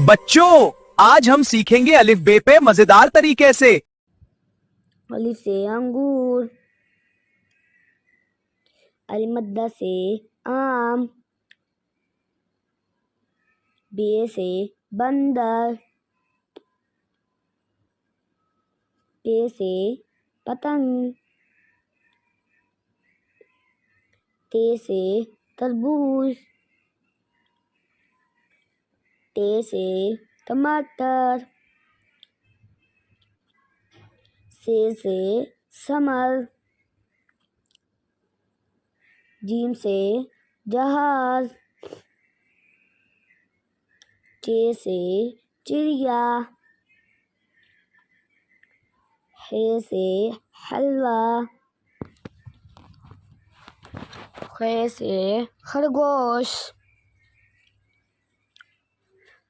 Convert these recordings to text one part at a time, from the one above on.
बच्चों, आज हम सीखेंगे अलिफ बे पे मजेदार तरीके से। अलिफ से अंगूर, अलमद्दा से आम, बे से बंदर, पे से पतंग, ते से तरबूज, टे से टमाटर, से समर, जीम से जहाज, चे से चिड़िया, हे से हलवा, खे से खरगोश,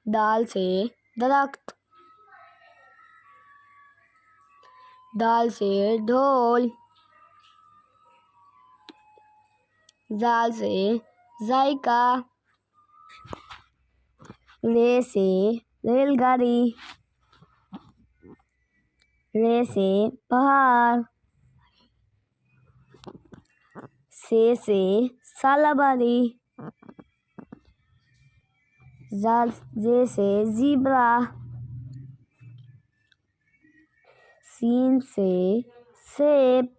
दाल से दरख्त, दाल से ढोल, जाल से जायका, रे से रेलगाड़ी, रे से पहाड़, से सालाबारी, जे से जीब्रा, सीन से सेब,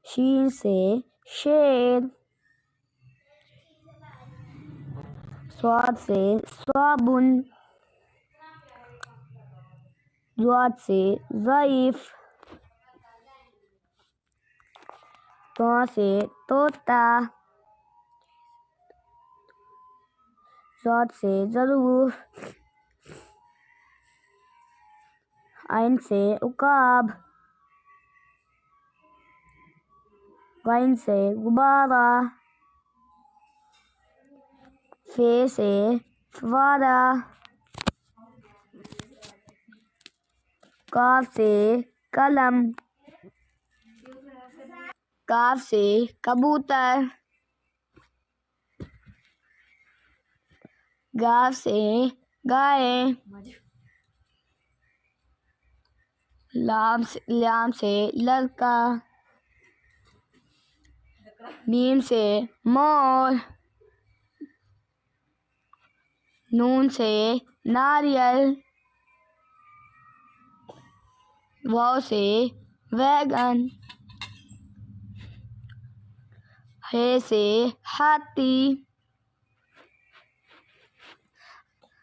शीन से शेर, स्वाद से साबुन, ज़ाद से ज़ईफ, तो से तोता, ज़ाद से ज़रूर, आइन से उकाब, गाइन से गुब्बारा, फे से फवारा, काफ से कलम, काफ से कबूतर, गाफ से गाय, लाम से लड़का, मीम से मोर, नून से नारियल, वाव से वैगन, हे से हाथी,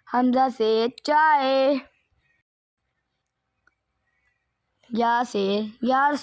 हमजा से चाय, या से यार